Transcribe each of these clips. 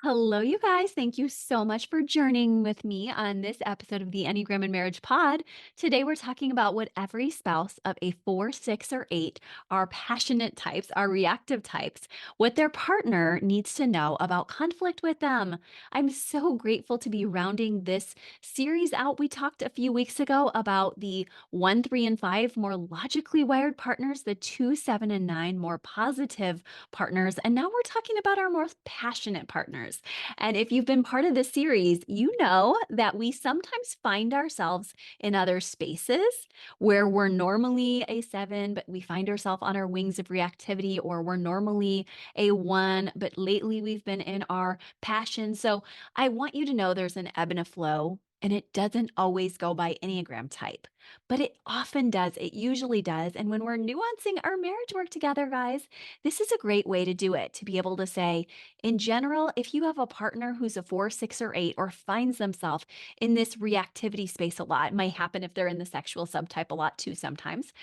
Hello, you guys. Thank you so much for journeying with me on this episode of the Enneagram and Marriage Pod. Today, we're talking about what every spouse of a 4, 6, or 8 are passionate types, are reactive types, what their partner needs to know about conflict with them. I'm so grateful to be rounding this series out. We talked a few weeks ago about the 1, 3, and 5 more logically wired partners, the 2, 7, and 9 more positive partners. And now we're talking about our most passionate partners. And if you've been part of this series, you know that we sometimes find ourselves in other spaces where we're normally a 7, but we find ourselves on our wings of reactivity, or we're normally a 1, but lately we've been in our passion. So I want you to know there's an ebb and a flow. And it doesn't always go by Enneagram type, but it often does. It usually does. And when we're nuancing our marriage work together, guys, this is a great way to do it, to be able to say, in general, if you have a partner who's a 4, 6, or 8, or finds themselves in this reactivity space a lot, it might happen if they're in the sexual subtype a lot too sometimes.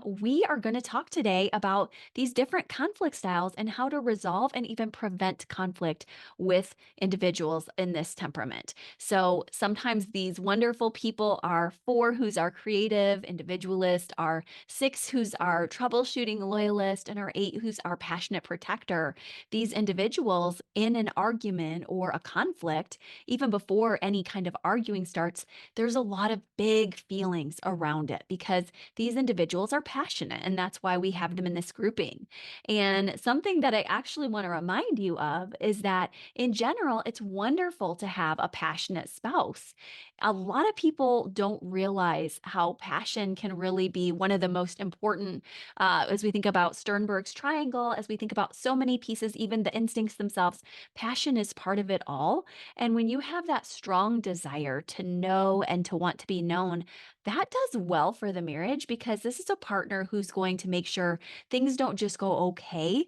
We are going to talk today about these different conflict styles and how to resolve and even prevent conflict with individuals in this temperament. So sometimes these wonderful people are 4, who's our creative individualist, our 6, who's our troubleshooting loyalist, and our 8, who's our passionate protector. These individuals in an argument or a conflict, even before any kind of arguing starts, there's a lot of big feelings around it because these individuals are passionate, and that's why we have them in this grouping. And something that I actually want to remind you of is that in general, it's wonderful to have a passionate spouse. A lot of people don't realize how passion can really be one of the most important, as we think about Sternberg's triangle, as we think about so many pieces, even the instincts themselves. Passion is part of it all. And when you have that strong desire to know and to want to be known, that does well for the marriage, because this is a partner who's going to make sure things don't just go okay,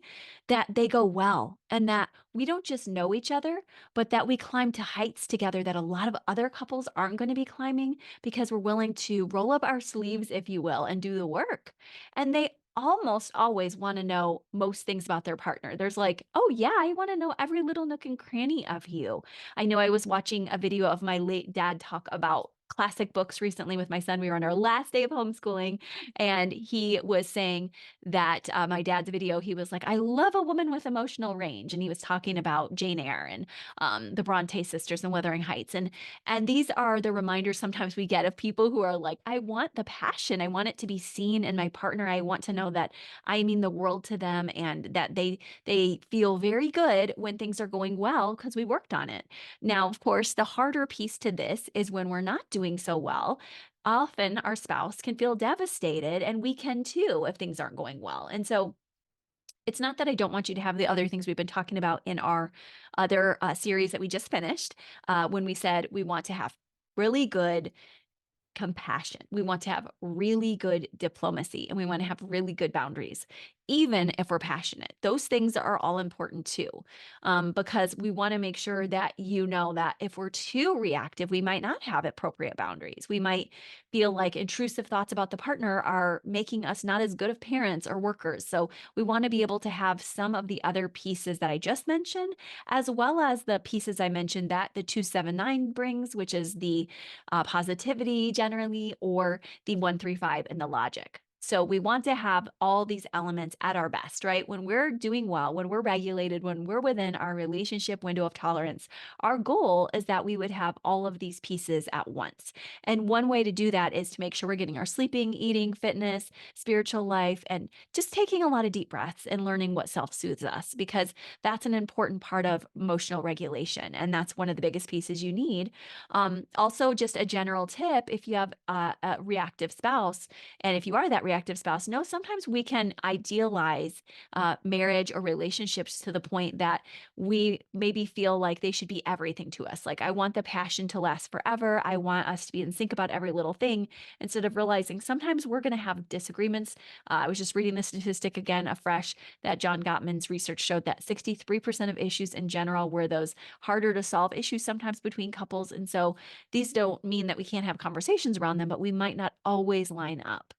that they go well, and that we don't just know each other, but that we climb to heights together that a lot of other couples aren't going to be climbing, because we're willing to roll up our sleeves, if you will, and do the work. And they almost always want to know most things about their partner. There's like, oh, yeah, I want to know every little nook and cranny of you. I know I was watching a video of my late dad talk about classic books recently with my son. We were on our last day of homeschooling, and he was saying that my dad's video, he was like, I love a woman with emotional range. And he was talking about Jane Eyre and the Bronte sisters and Wuthering Heights. And these are the reminders sometimes we get of people who are like, I want the passion. I want it to be seen in my partner. I want to know that I mean the world to them, and that they feel very good when things are going well because we worked on it. Now, of course, the harder piece to this is when we're not doing so well. Often our spouse can feel devastated, and we can too if things aren't going well. And so it's not that I don't want you to have the other things we've been talking about in our other series that we just finished, when we said we want to have really good compassion. We want to have really good diplomacy, and we want to have really good boundaries, even if we're passionate. Those things are all important too, because we want to make sure that you know that if we're too reactive, we might not have appropriate boundaries. We might feel like intrusive thoughts about the partner are making us not as good of parents or workers. So we want to be able to have some of the other pieces that I just mentioned, as well as the pieces I mentioned that the 279 brings, which is the positivity generally, or the 135 and the logic. So we want to have all these elements at our best, right? When we're doing well, when we're regulated, when we're within our relationship window of tolerance, our goal is that we would have all of these pieces at once. And one way to do that is to make sure we're getting our sleeping, eating, fitness, spiritual life, and just taking a lot of deep breaths and learning what self-soothes us, because that's an important part of emotional regulation. And that's one of the biggest pieces you need. Also, just a general tip, if you have a reactive spouse, and if you are that reactive spouse, no, sometimes we can idealize marriage or relationships to the point that we maybe feel like they should be everything to us. Like, I want the passion to last forever. I want us to be in sync about every little thing, instead of realizing sometimes we're going to have disagreements. I was just reading the statistic again afresh that John Gottman's research showed that 63% of issues in general were those harder to solve issues sometimes between couples. And so these don't mean that we can't have conversations around them, but we might not always line up.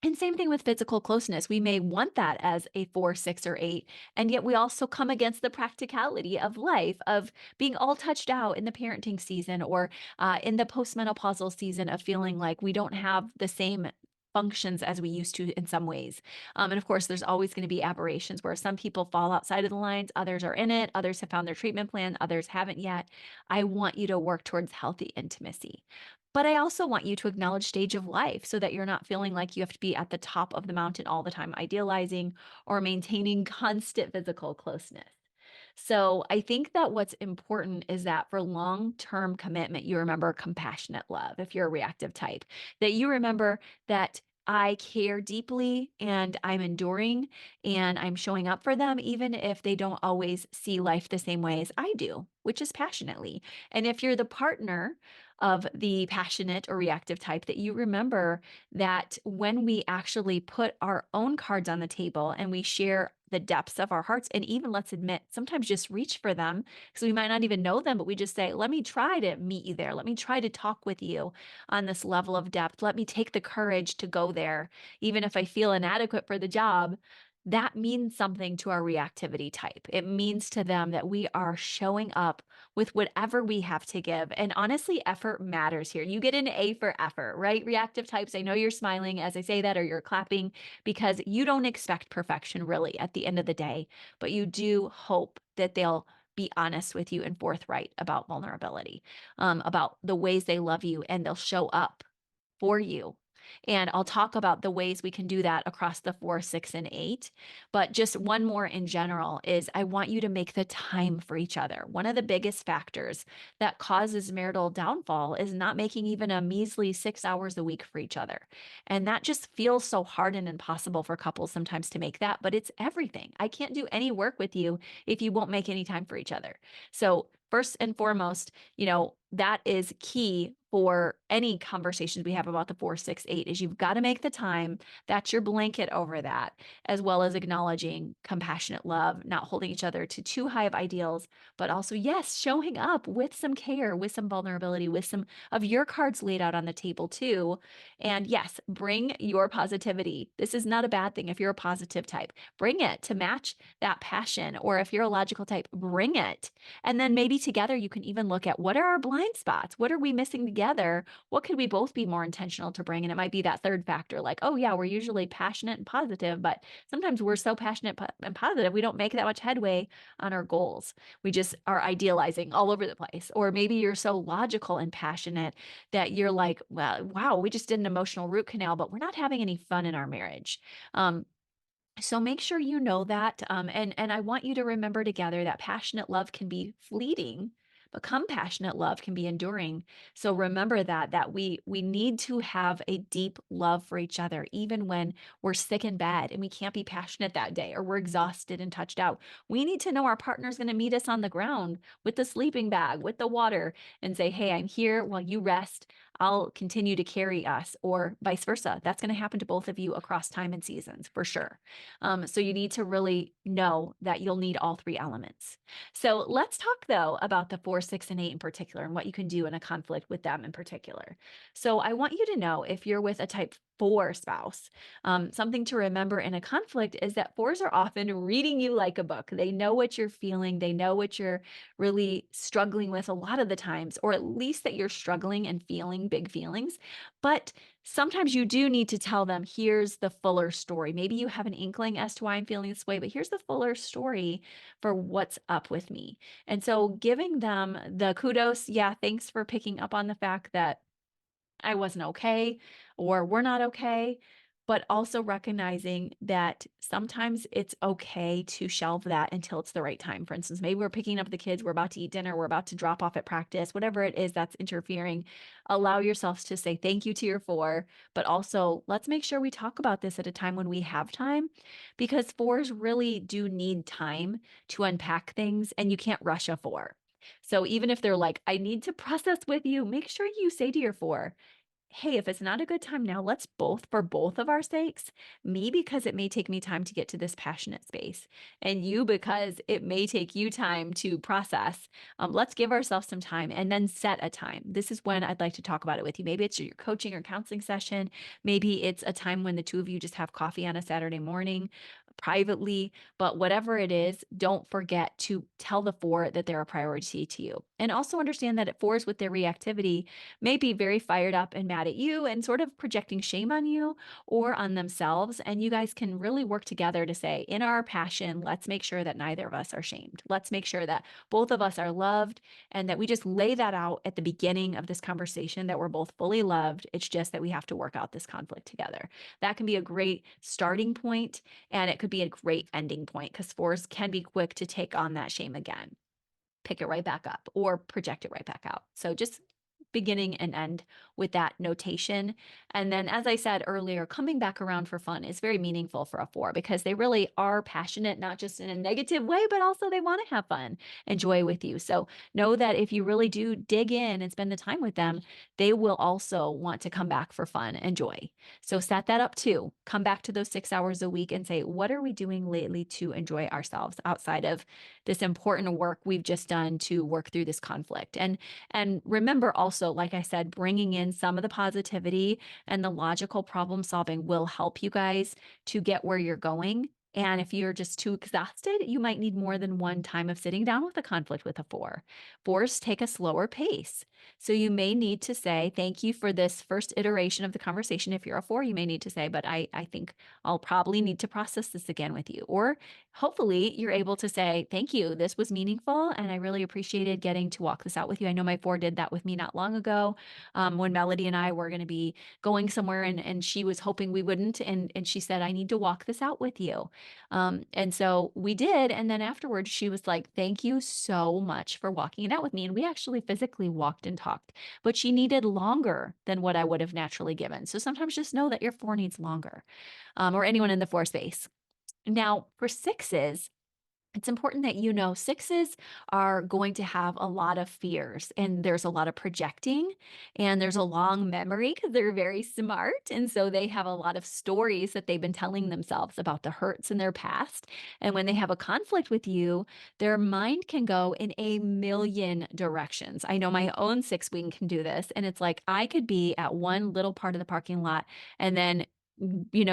And same thing with physical closeness. We may want that as a 4, 6, or 8, and yet we also come against the practicality of life, of being all touched out in the parenting season or in the postmenopausal season of feeling like we don't have the same functions as we used to in some ways. And of course, there's always going to be aberrations where some people fall outside of the lines, others are in it, others have found their treatment plan, others haven't yet. I want you to work towards healthy intimacy. But I also want you to acknowledge stage of life so that you're not feeling like you have to be at the top of the mountain all the time, idealizing or maintaining constant physical closeness. So I think that what's important is that for long-term commitment, you remember compassionate love if you're a reactive type, that you remember that I care deeply and I'm enduring and I'm showing up for them, even if they don't always see life the same way as I do, which is passionately. And if you're the partner of the passionate or reactive type, that you remember that when we actually put our own cards on the table and we share the depths of our hearts, and even let's admit, sometimes just reach for them because we might not even know them, but we just say, let me try to meet you there. Let me try to talk with you on this level of depth. Let me take the courage to go there, even if I feel inadequate for the job. That means something to our reactivity type. It means to them that we are showing up with whatever we have to give. And honestly, effort matters here. You get an A for effort, right? Reactive types, I know you're smiling as I say that, or you're clapping because you don't expect perfection really at the end of the day, but you do hope that they'll be honest with you and forthright about vulnerability, about the ways they love you, and they'll show up for you. And I'll talk about the ways we can do that across the 4, 6, and 8. But just one more in general is I want you to make the time for each other. One of the biggest factors that causes marital downfall is not making even a measly 6 hours a week for each other. And that just feels so hard and impossible for couples sometimes to make that, but it's everything. I can't do any work with you if you won't make any time for each other. So, first and foremost, that is key for any conversations we have about the 4, 6, 8 is you've got to make the time. That's your blanket over that, as well as acknowledging compassionate love, not holding each other to too high of ideals, but also, yes, showing up with some care, with some vulnerability, with some of your cards laid out on the table too. And yes, bring your positivity. This is not a bad thing if you're a positive type. Bring it to match that passion. Or if you're a logical type, bring it. And then maybe together you can even look at what are our blind spots? What are we missing together? What could we both be more intentional to bring? And it might be that third factor, like, oh, yeah, we're usually passionate and positive, but sometimes we're so passionate and positive, we don't make that much headway on our goals. We just are idealizing all over the place. Or maybe you're so logical and passionate that you're like, well, wow, we just did an emotional root canal, but we're not having any fun in our marriage. So make sure you know that, and I want you to remember together that passionate love can be fleeting, but compassionate love can be enduring. So remember that we need to have a deep love for each other, even when we're sick in bed and we can't be passionate that day, or we're exhausted and touched out. We need to know our partner's going to meet us on the ground with the sleeping bag, with the water, and say, "Hey, I'm here while you rest. I'll continue to carry us," or vice versa. That's going to happen to both of you across time and seasons for sure. So you need to really know that you'll need all three elements. So let's talk though about the 4, 6, and 8 in particular and what you can do in a conflict with them in particular. So I want you to know if you're with a type 4 spouse, something to remember in a conflict is that 4s are often reading you like a book. They know what you're feeling, they know what you're really struggling with a lot of the times, or at least that you're struggling and feeling big feelings. But sometimes you do need to tell them, here's the fuller story. Maybe you have an inkling as to why I'm feeling this way, but here's the fuller story for what's up with me. And so giving them the kudos, yeah, thanks for picking up on the fact that I wasn't okay or we're not okay, but also recognizing that sometimes it's okay to shelve that until it's the right time. For instance, maybe we're picking up the kids, we're about to eat dinner, we're about to drop off at practice, whatever it is that's interfering. Allow yourselves to say thank you to your 4, but also let's make sure we talk about this at a time when we have time, because 4s really do need time to unpack things and you can't rush a 4. So even if they're like, I need to process with you, make sure you say to your 4, hey, if it's not a good time now, let's both, for both of our sakes, me because it may take me time to get to this passionate space, and you because it may take you time to process. Let's give ourselves some time and then set a time. This is when I'd like to talk about it with you. Maybe it's your coaching or counseling session. Maybe it's a time when the two of you just have coffee on a Saturday morning privately, but whatever it is, don't forget to tell the four that they're a priority to you. And also understand that at fours with their reactivity, may be very fired up and mad at you and sort of projecting shame on you or on themselves. And you guys can really work together to say, in our passion, let's make sure that neither of us are shamed. Let's make sure that both of us are loved and that we just lay that out at the beginning of this conversation that we're both fully loved. It's just that we have to work out this conflict together. That can be a great starting point, and it could be a great ending point because fours can be quick to take on that shame again, pick it right back up, or project it right back out. So just beginning and end with that notation. And then, as I said earlier, coming back around for fun is very meaningful for a four because they really are passionate, not just in a negative way, but also they want to have fun and joy with you. So know that if you really do dig in and spend the time with them, they will also want to come back for fun and joy. So set that up too. Come back to those 6 hours a week and say, what are we doing lately to enjoy ourselves outside of this important work we've just done to work through this conflict? And remember also, like I said, bringing in some of the positivity and the logical problem solving will help you guys to get where you're going. And if you're just too exhausted, you might need more than one time of sitting down with a conflict with a four. Fours take a slower pace. So you may need to say, thank you for this first iteration of the conversation. If you're a four, you may need to say, but I think I'll probably need to process this again with you. Or hopefully you're able to say, thank you, this was meaningful, and I really appreciated getting to walk this out with you. I know my four did that with me not long ago, when Melody and I were going to be going somewhere, and she was hoping we wouldn't. And she said, I need to walk this out with you. And so we did. And then afterwards, she was like, thank you so much for walking it out with me. And we actually physically walked and talked, but she needed longer than what I would have naturally given. So sometimes just know that your four needs longer, or anyone in the four space. Now, for sixes, it's important that you know sixes are going to have a lot of fears, and there's a lot of projecting, and there's a long memory because they're very smart. And so they have a lot of stories that they've been telling themselves about the hurts in their past. And when they have a conflict with you, their mind can go in a million directions. I know my own six wing can do this. And it's like I could be at one little part of the parking lot and then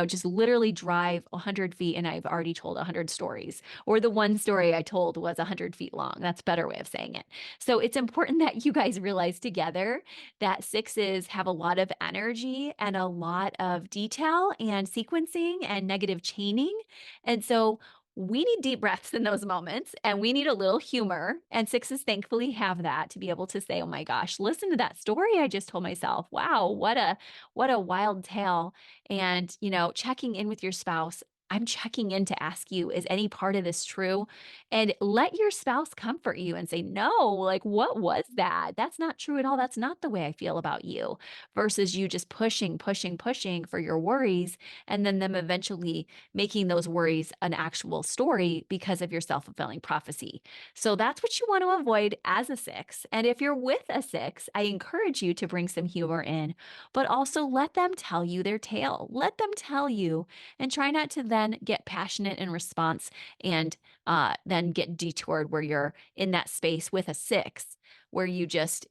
just literally drive 100 feet and I've already told 100 stories, or the one story I told was 100 feet long. That's a better way of saying it. So it's important that you guys realize together that sixes have a lot of energy and a lot of detail and sequencing and negative chaining. And so we need deep breaths in those moments, and we need a little humor. And sixes thankfully have that to be able to say, oh my gosh, listen to that story I just told myself. Wow, what a wild tale. And, checking in with your spouse. I'm checking in to ask you, is any part of this true? And let your spouse comfort you and say, no, like, what was that? That's not true at all. That's not the way I feel about you, versus you just pushing, pushing, pushing for your worries, and then them eventually making those worries an actual story because of your self-fulfilling prophecy. So that's what you want to avoid as a six. And if you're with a six, I encourage you to bring some humor in, but also let them tell you their tale. Let them tell you, and try not to then get passionate in response and then get detoured where you're in that space with a six, where you just,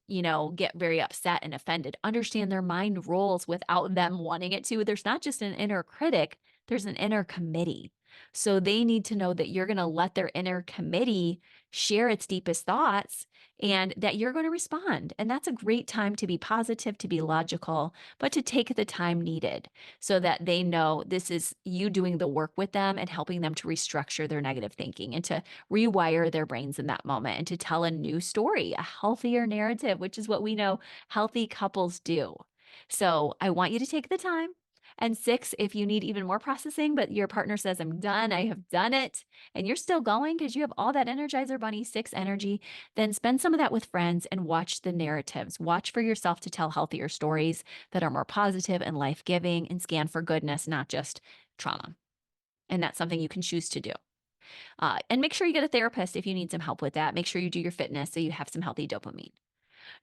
get very upset and offended. Understand their mind rolls without them wanting it to. There's not just an inner critic, there's an inner committee. So they need to know that you're going to let their inner committee share its deepest thoughts and that you're going to respond. And that's a great time to be positive, to be logical, but to take the time needed so that they know this is you doing the work with them and helping them to restructure their negative thinking and to rewire their brains in that moment and to tell a new story, a healthier narrative, which is what we know healthy couples do. So I want you to take the time. And six, if you need even more processing, but your partner says, I'm done, I have done it, and you're still going because you have all that Energizer Bunny six energy, then spend some of that with friends and watch the narratives. Watch for yourself to tell healthier stories that are more positive and life giving, and scan for goodness, not just trauma. And that's something you can choose to do. And make sure you get a therapist if you need some help with that. Make sure you do your fitness so you have some healthy dopamine.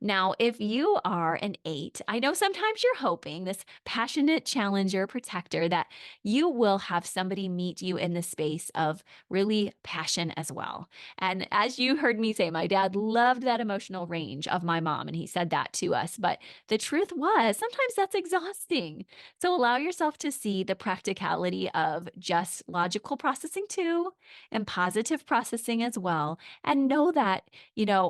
Now, if you are an eight, I know sometimes you're hoping, this passionate challenger protector, that you will have somebody meet you in the space of really passion as well. And as you heard me say, my dad loved that emotional range of my mom, and he said that to us. But the truth was, sometimes that's exhausting. So allow yourself to see the practicality of just logical processing too, and positive processing as well. And know that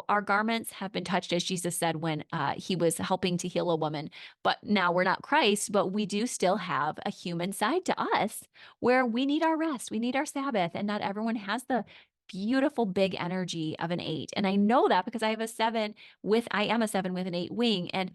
our garments have been touched, as Jesus said when he was helping to heal a woman. But now we're not Christ, but we do still have a human side to us where we need our rest, we need our Sabbath, and not everyone has the beautiful big energy of an eight. And I know that because I am a seven with an eight wing. And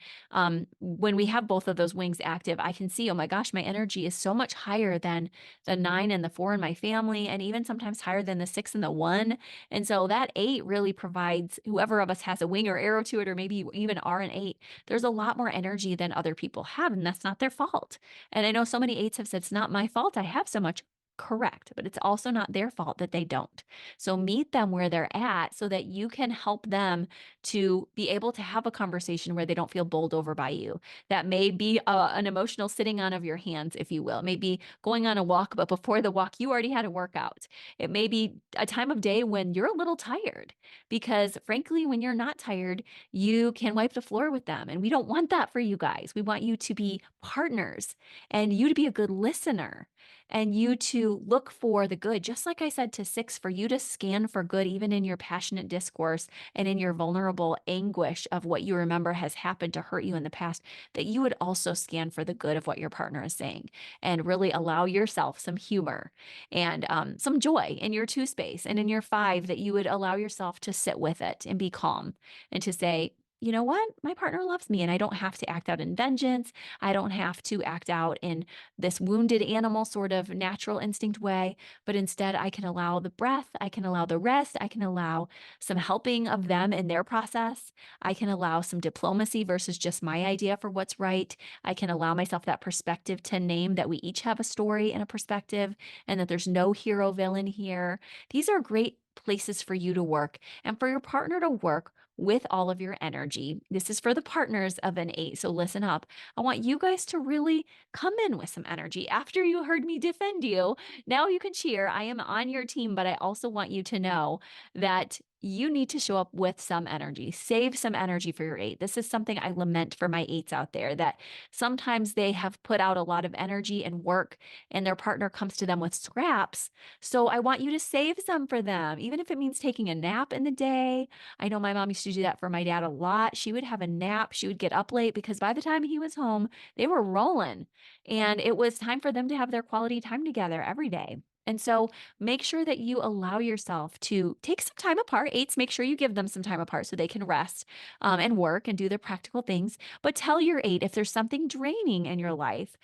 when we have both of those wings active, I can see, oh my gosh, my energy is so much higher than the nine and the four in my family, and even sometimes higher than the six and the one. And so that eight really provides whoever of us has a wing or arrow to it, or maybe you even are an eight, there's a lot more energy than other people have, and that's not their fault. And I know so many eights have said, it's not my fault I have so much. Correct, but it's also not their fault that they don't. So meet them where they're at so that you can help them to be able to have a conversation where they don't feel bowled over by you. That may be an emotional sitting on of your hands, if you will. Maybe going on a walk, but before the walk, you already had a workout. It may be a time of day when you're a little tired because, frankly, when you're not tired, you can wipe the floor with them. And we don't want that for you guys. We want you to be partners and you to be a good listener and you to look for the good. Just like I said to six, for you to scan for good, even in your passionate discourse and in your vulnerable anguish of what you remember has happened to hurt you in the past, that you would also scan for the good of what your partner is saying and really allow yourself some humor and some joy in your two space. And in your five, that you would allow yourself to sit with it and be calm and to say, you know what? My partner loves me and I don't have to act out in vengeance. I don't have to act out in this wounded animal sort of natural instinct way, but instead I can allow the breath, I can allow the rest, I can allow some helping of them in their process. I can allow some diplomacy versus just my idea for what's right. I can allow myself that perspective to name that we each have a story and a perspective and that there's no hero villain here. These are great places for you to work and for your partner to work with all of your energy. This is for the partners of an eight. So listen up. I want you guys to really come in with some energy. After you heard me defend you, now you can cheer. I am on your team, but I also want you to know that you need to show up with some energy. Save some energy for your eight. This is something I lament for my eights out there, that sometimes they have put out a lot of energy and work and their partner comes to them with scraps. So I want you to save some for them, even if it means taking a nap in the day. I know my mom used to do that for my dad a lot. She would have a nap. She would get up late because by the time he was home, they were rolling and it was time for them to have their quality time together every day. And so make sure that you allow yourself to take some time apart. Eights, make sure you give them some time apart so they can rest and work and do their practical things. But tell your eight if there's something draining in your life,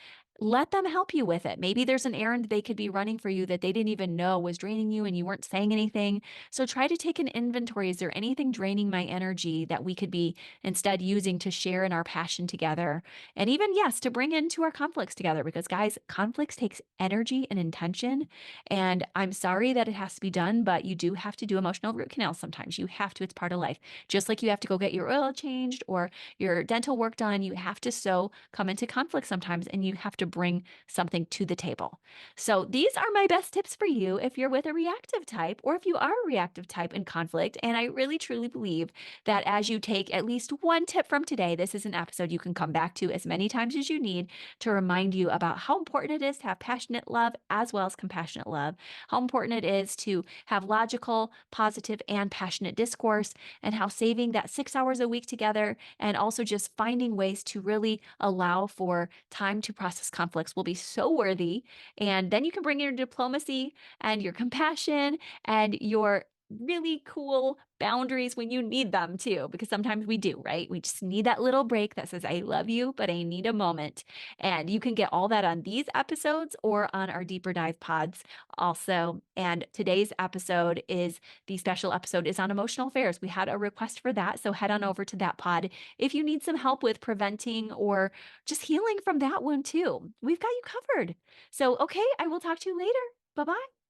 let them help you with it. Maybe there's an errand they could be running for you that they didn't even know was draining you and you weren't saying anything. So try to take an inventory. Is there anything draining my energy that we could be instead using to share in our passion together? And even, yes, to bring into our conflicts together, because guys, conflicts takes energy and intention. And I'm sorry that it has to be done, but you do have to do emotional root canals sometimes. You have to, it's part of life. Just like you have to go get your oil changed or your dental work done, you have to come into conflict sometimes and you have to bring something to the table. So these are my best tips for you if you're with a reactive type or if you are a reactive type in conflict. And I really truly believe that as you take at least one tip from today, this is an episode you can come back to as many times as you need to remind you about how important it is to have passionate love as well as compassionate love, how important it is to have logical, positive, and passionate discourse, and how saving that 6 hours a week together and also just finding ways to really allow for time to process conflicts will be so worthy. And then you can bring in your diplomacy and your compassion and your really cool boundaries when you need them too, because sometimes we do, right? We just need that little break that says, I love you, but I need a moment. And you can get all that on these episodes or on our deeper dive pods also. And today's episode is the special episode is on emotional affairs. We had a request for that. So head on over to that pod if you need some help with preventing or just healing from that one too. We've got you covered. So, okay, I will talk to you later. Bye bye.